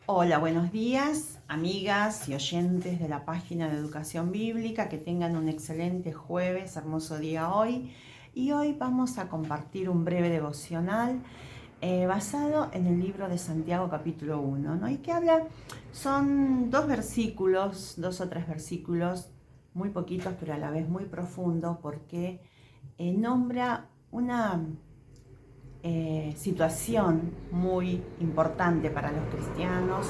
Hola, buenos días, amigas y oyentes de la página de Educación Bíblica. Que tengan un excelente jueves, hermoso día hoy. Y hoy vamos a compartir un breve devocional basado en el libro de Santiago capítulo 1, ¿no? Y que habla, son dos versículos, dos o tres versículos, muy poquitos pero a la vez muy profundos, porque nombra una situación muy importante para los cristianos,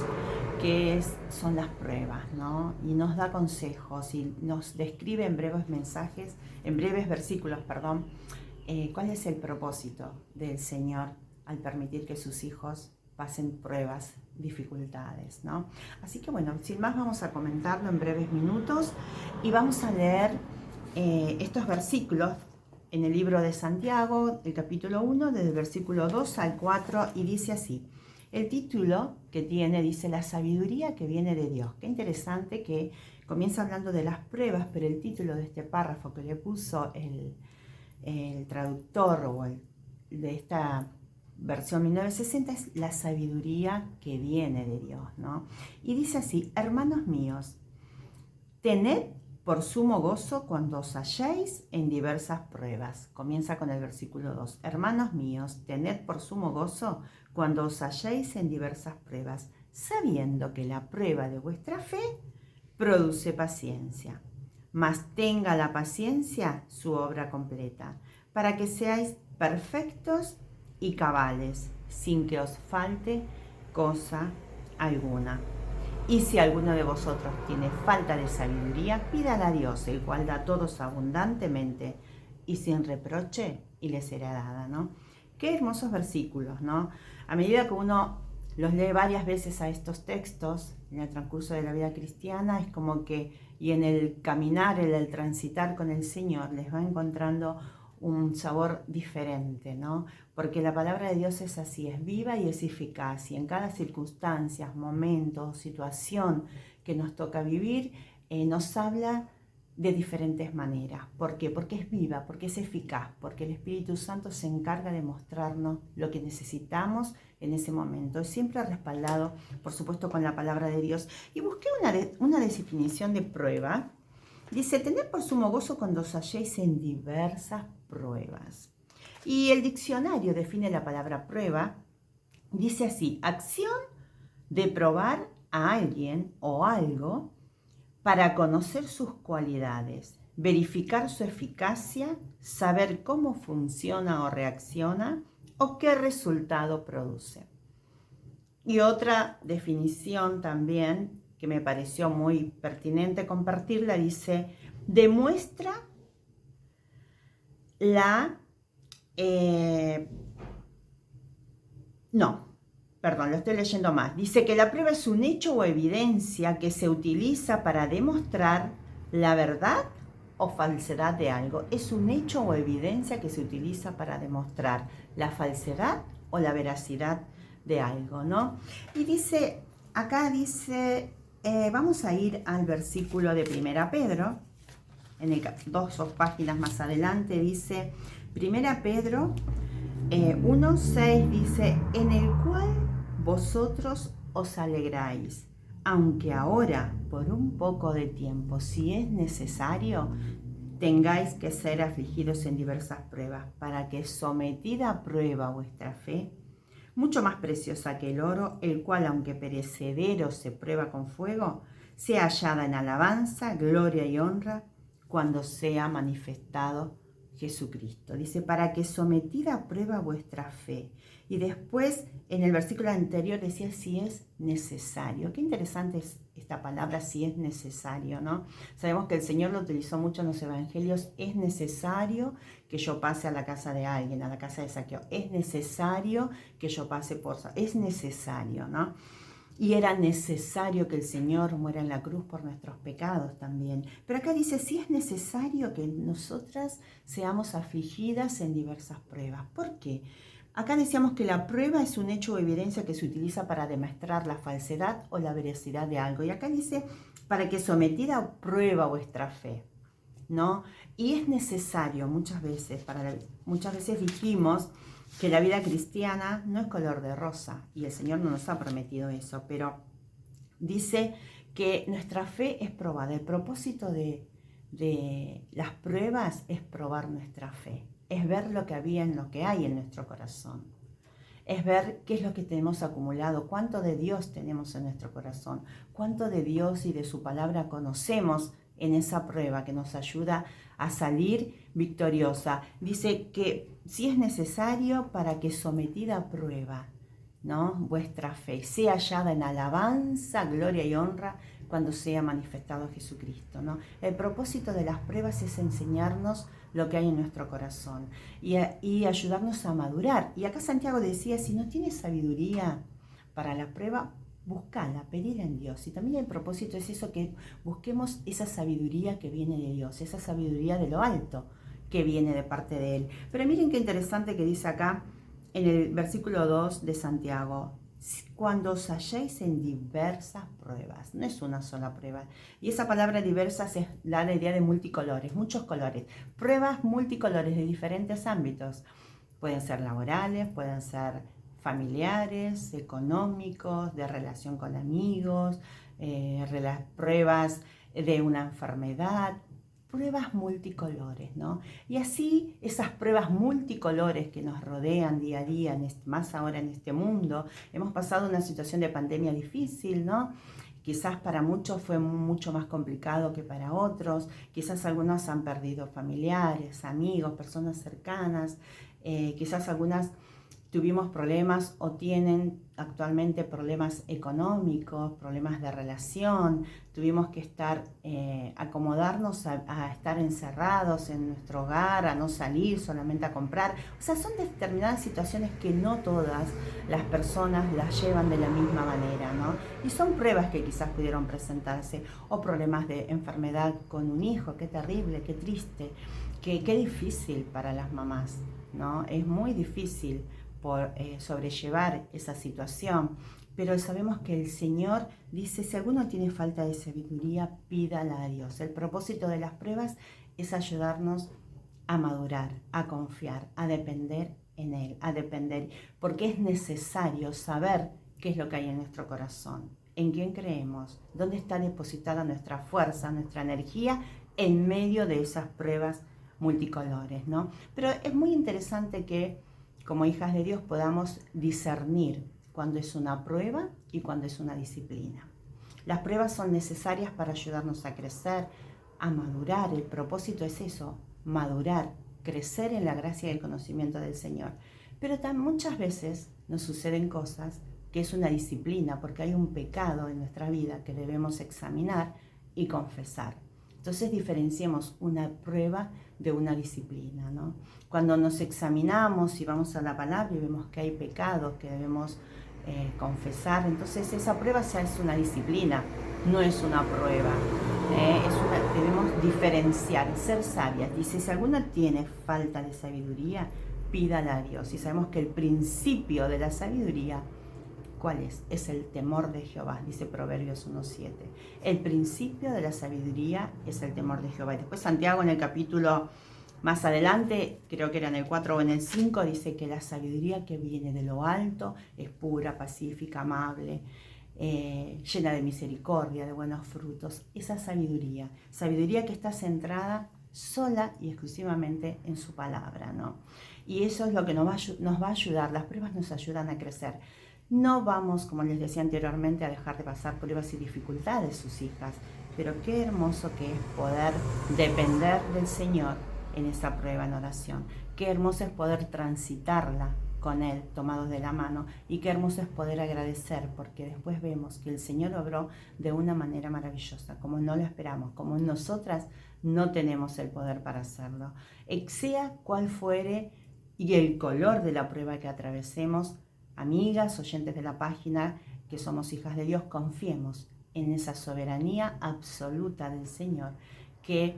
son las pruebas, ¿no? Y nos da consejos y nos describe en breves mensajes, en breves versículos, perdón, cuál es el propósito del Señor al permitir que sus hijos pasen pruebas, dificultades, ¿no? Así que bueno, sin más vamos a comentarlo en breves minutos y vamos a leer estos versículos en el libro de Santiago, el capítulo 1, desde el versículo 2 al 4, y dice así. El título que tiene dice la sabiduría que viene de Dios. Qué interesante que comienza hablando de las pruebas, pero el título de este párrafo que le puso el traductor de esta versión 1960 es la sabiduría que viene de Dios, ¿no? Y dice así: hermanos míos, tened por sumo gozo cuando os halléis en diversas pruebas. Comienza con el versículo 2. Hermanos míos, tened por sumo gozo cuando os halléis en diversas pruebas, sabiendo que la prueba de vuestra fe produce paciencia. Mas tenga la paciencia su obra completa, para que seáis perfectos y cabales, sin que os falte cosa alguna. Y si alguno de vosotros tiene falta de sabiduría, pídala a Dios, el cual da a todos abundantemente y sin reproche, y le será dada, ¿no? Qué hermosos versículos, ¿no? A medida que uno los lee varias veces a estos textos en el transcurso de la vida cristiana, es como que, y en el caminar, en el transitar con el Señor, les va encontrando un sabor diferente, ¿no? Porque la palabra de Dios es así, es viva y es eficaz, y en cada circunstancia, momento, situación que nos toca vivir, nos habla de diferentes maneras. ¿Por qué? Porque es viva, porque es eficaz, porque el Espíritu Santo se encarga de mostrarnos lo que necesitamos en ese momento, y siempre respaldado, por supuesto, con la palabra de Dios. Y busqué una definición de prueba. Dice: tened por sumo gozo cuando os halléis en diversas pruebas. Y el diccionario define la palabra prueba, dice así: acción de probar a alguien o algo para conocer sus cualidades, verificar su eficacia, saber cómo funciona o reacciona o qué resultado produce. Y otra definición también que me pareció muy pertinente compartirla, dice: demuestra la... no, perdón, lo estoy leyendo más. Dice que la prueba es un hecho o evidencia que se utiliza para demostrar la verdad o falsedad de algo. Es un hecho o evidencia que se utiliza para demostrar la falsedad o la veracidad de algo, ¿no? Y dice, acá dice, vamos a ir al versículo de 1 Pedro, dos páginas más adelante, dice 1 Pedro 1:6, dice: en el cual vosotros os alegráis, aunque ahora, por un poco de tiempo, si es necesario, tengáis que ser afligidos en diversas pruebas, para que, sometida a prueba vuestra fe, mucho más preciosa que el oro, el cual, aunque perecedero se prueba con fuego, sea hallada en alabanza, gloria y honra cuando sea manifestado Jesucristo. Dice: para que, sometida a prueba vuestra fe. Y después, en el versículo anterior decía: si es necesario. Qué interesante es esta palabra, si es necesario, ¿no? Sabemos que el Señor lo utilizó mucho en los evangelios. Es necesario que yo pase a la casa de alguien, a la casa de Zaqueo. Es necesario que yo pase por... Es necesario, ¿no? Y era necesario que el Señor muera en la cruz por nuestros pecados también. Pero acá dice: sí es necesario que nosotras seamos afligidas en diversas pruebas. ¿Por qué? Acá decíamos que la prueba es un hecho o evidencia que se utiliza para demostrar la falsedad o la veracidad de algo. Y acá dice: para que, sometida a prueba vuestra fe, ¿no? Y es necesario muchas veces dijimos que la vida cristiana no es color de rosa, y el Señor no nos ha prometido eso, pero dice que nuestra fe es probada. El propósito de las pruebas es probar nuestra fe, es ver lo que había en lo que hay en nuestro corazón. Es ver qué es lo que tenemos acumulado, cuánto de Dios tenemos en nuestro corazón, cuánto de Dios y de su palabra conocemos en esa prueba que nos ayuda a salir victoriosa. Dice que si es necesario para que sometida a prueba, ¿no?, vuestra fe sea hallada en alabanza, gloria y honra cuando sea manifestado Jesucristo, ¿no? El propósito de las pruebas es enseñarnos lo que hay en nuestro corazón y ayudarnos a madurar. Y acá Santiago decía, si no tienes sabiduría para la prueba, buscala, pedila en Dios. Y también el propósito es eso, que busquemos esa sabiduría que viene de Dios, esa sabiduría de lo alto que viene de parte de Él. Pero miren qué interesante que dice acá en el versículo 2 de Santiago: cuando os halléis en diversas pruebas. No es una sola prueba. Y esa palabra diversas da la idea de multicolores, muchos colores. Pruebas multicolores de diferentes ámbitos. Pueden ser laborales, pueden ser familiares, económicos, de relación con amigos, pruebas de una enfermedad, pruebas multicolores, ¿no? Y así esas pruebas multicolores que nos rodean día a día, más ahora en este mundo, hemos pasado una situación de pandemia difícil, ¿no? Quizás para muchos fue mucho más complicado que para otros, quizás algunos han perdido familiares, amigos, personas cercanas, quizás algunas tuvimos problemas o tienen actualmente problemas económicos, problemas de relación, tuvimos que acomodarnos a estar encerrados en nuestro hogar, a no salir, solamente a comprar. O sea, son determinadas situaciones que no todas las personas las llevan de la misma manera, ¿no? Y son pruebas que quizás pudieron presentarse, o problemas de enfermedad con un hijo. Qué terrible, qué triste, qué difícil para las mamás, ¿no? Es muy difícil sobrellevar esa situación, pero sabemos que el Señor dice, si alguno tiene falta de sabiduría, pídala a Dios. El propósito de las pruebas es ayudarnos a madurar, a confiar, a depender en Él, porque es necesario saber qué es lo que hay en nuestro corazón, en quién creemos, dónde está depositada nuestra fuerza, nuestra energía en medio de esas pruebas multicolores, ¿no? Pero es muy interesante que como hijas de Dios podamos discernir cuando es una prueba y cuando es una disciplina. Las pruebas son necesarias para ayudarnos a crecer, a madurar. El propósito es eso, madurar, crecer en la gracia y el conocimiento del Señor. Pero muchas veces nos suceden cosas que es una disciplina, porque hay un pecado en nuestra vida que debemos examinar y confesar. Entonces diferenciemos una prueba de una disciplina, ¿no? Cuando nos examinamos y vamos a la palabra y vemos que hay pecados que debemos confesar, entonces esa prueba ya es una disciplina, no es una prueba. Debemos diferenciar, ser sabias. Dice, si alguna tiene falta de sabiduría, pídala a Dios. Y sabemos que el principio de la sabiduría, ¿cuál es? Es el temor de Jehová, dice Proverbios 1:7. El principio de la sabiduría es el temor de Jehová. Y después Santiago en el capítulo más adelante, creo que era en el 4 o en el 5, dice que la sabiduría que viene de lo alto es pura, pacífica, amable, llena de misericordia, de buenos frutos. Esa sabiduría que está centrada sola y exclusivamente en su palabra, ¿no? Y eso es lo que nos va a ayudar. Las pruebas nos ayudan a crecer. No vamos, como les decía anteriormente, a dejar de pasar pruebas y dificultades sus hijas, pero qué hermoso que es poder depender del Señor en esa prueba en oración. Qué hermoso es poder transitarla con Él, tomados de la mano, y qué hermoso es poder agradecer, porque después vemos que el Señor obró de una manera maravillosa, como no lo esperamos, como nosotras no tenemos el poder para hacerlo. Sea cual fuere y el color de la prueba que atravesemos, amigas, oyentes de la página, que somos hijas de Dios, confiemos en esa soberanía absoluta del Señor, que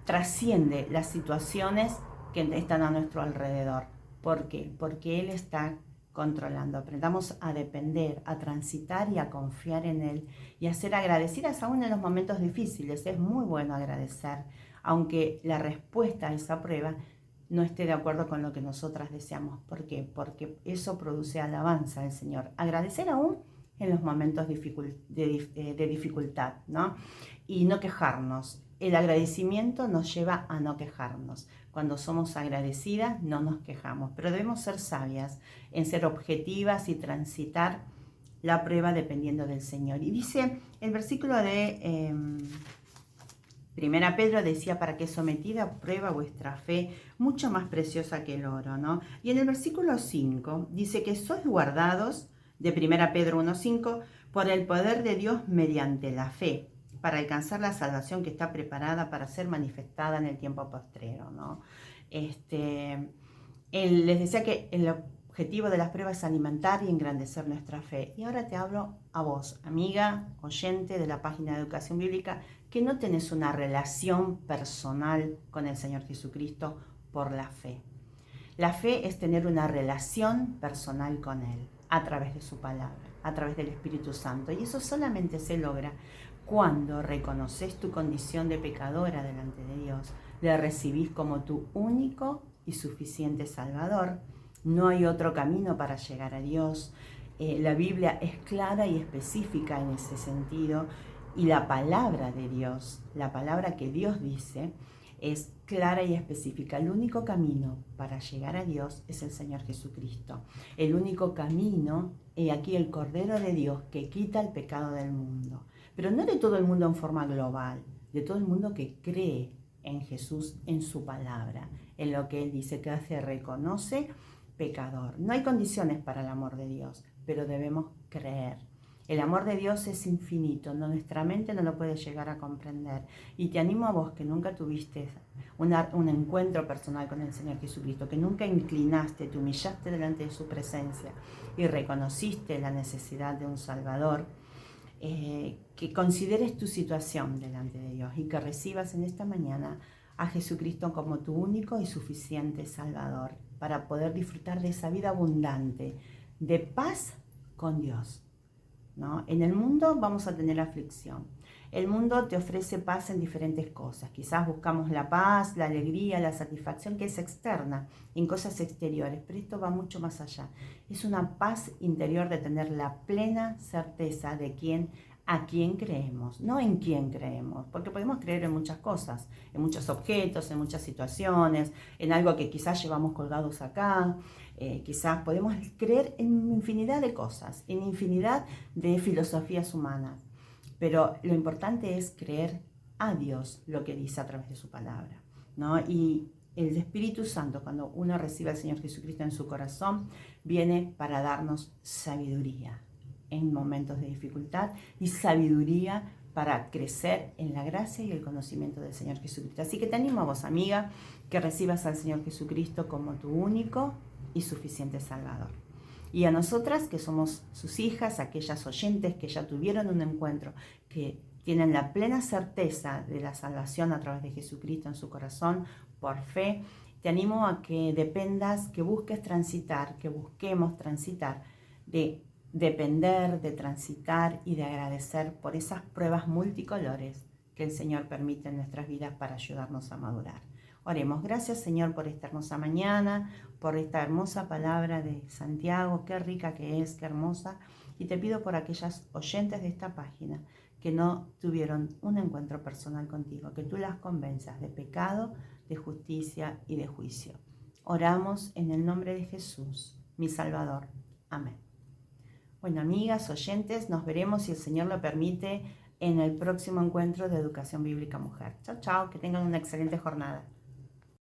trasciende las situaciones que están a nuestro alrededor. ¿Por qué? Porque Él está controlando. Aprendamos a depender, a transitar y a confiar en Él y a ser agradecidas aún en los momentos difíciles. Es muy bueno agradecer, aunque la respuesta a esa prueba no esté de acuerdo con lo que nosotras deseamos. ¿Por qué? Porque eso produce alabanza al Señor. Agradecer aún en los momentos de dificultad, ¿no? Y no quejarnos. El agradecimiento nos lleva a no quejarnos. Cuando somos agradecidas no nos quejamos, pero debemos ser sabias en ser objetivas y transitar la prueba dependiendo del Señor. Y dice el versículo de Primera Pedro, decía, para que sometida a prueba vuestra fe, mucho más preciosa que el oro, ¿no? Y en el versículo 5 dice que sois guardados, de Primera Pedro 1:5, por el poder de Dios mediante la fe, para alcanzar la salvación que está preparada para ser manifestada en el tiempo postrero, ¿no? Les decía que el objetivo de las pruebas es alimentar y engrandecer nuestra fe. Y ahora te hablo a vos, amiga, oyente de la página de Educación Bíblica, que no tenés una relación personal con el Señor Jesucristo por la fe. La fe es tener una relación personal con Él a través de su palabra, a través del Espíritu Santo. Y eso solamente se logra cuando reconoces tu condición de pecadora delante de Dios, le recibís como tu único y suficiente Salvador. No hay otro camino para llegar a Dios. La Biblia es clara y específica en ese sentido, y la palabra de Dios, la palabra que Dios dice, es clara y específica. El único camino para llegar a Dios es el Señor Jesucristo. El único camino, he aquí el Cordero de Dios que quita el pecado del mundo. Pero no de todo el mundo en forma global, de todo el mundo que cree en Jesús, en su palabra, en lo que Él dice, que se reconoce pecador. No hay condiciones para el amor de Dios, pero debemos creer. El amor de Dios es infinito, nuestra mente no lo puede llegar a comprender. Y te animo a vos que nunca tuviste un encuentro personal con el Señor Jesucristo, que nunca inclinaste, te humillaste delante de su presencia y reconociste la necesidad de un Salvador, que consideres tu situación delante de Dios y que recibas en esta mañana a Jesucristo como tu único y suficiente Salvador para poder disfrutar de esa vida abundante de paz con Dios, ¿no? En el mundo vamos a tener aflicción. El mundo te ofrece paz en diferentes cosas. Quizás buscamos la paz, la alegría, la satisfacción que es externa, en cosas exteriores, pero esto va mucho más allá. Es una paz interior de tener la plena certeza de a quién creemos, no en quién creemos, porque podemos creer en muchas cosas, en muchos objetos, en muchas situaciones, en algo que quizás llevamos colgados acá. Quizás podemos creer en infinidad de cosas, en infinidad de filosofías humanas, pero lo importante es creer a Dios lo que dice a través de su palabra, ¿no? Y el Espíritu Santo, cuando uno recibe al Señor Jesucristo en su corazón, viene para darnos sabiduría en momentos de dificultad y sabiduría para crecer en la gracia y el conocimiento del Señor Jesucristo. Así que te animo a vos, amiga, que recibas al Señor Jesucristo como tu único y suficiente Salvador. Y a nosotras, que somos sus hijas, aquellas oyentes que ya tuvieron un encuentro, que tienen la plena certeza de la salvación a través de Jesucristo en su corazón, por fe, te animo a que dependas, que busques transitar, que busquemos transitar, de depender, de transitar y de agradecer por esas pruebas multicolores que el Señor permite en nuestras vidas para ayudarnos a madurar. Oremos. Gracias, Señor, por esta hermosa mañana, por esta hermosa palabra de Santiago, qué rica que es, qué hermosa. Y te pido por aquellas oyentes de esta página que no tuvieron un encuentro personal contigo, que tú las convenzas de pecado, de justicia y de juicio. Oramos en el nombre de Jesús, mi Salvador. Amén. Bueno, amigas, oyentes, nos veremos, si el Señor lo permite, en el próximo encuentro de Educación Bíblica Mujer. Chao, chao, que tengan una excelente jornada.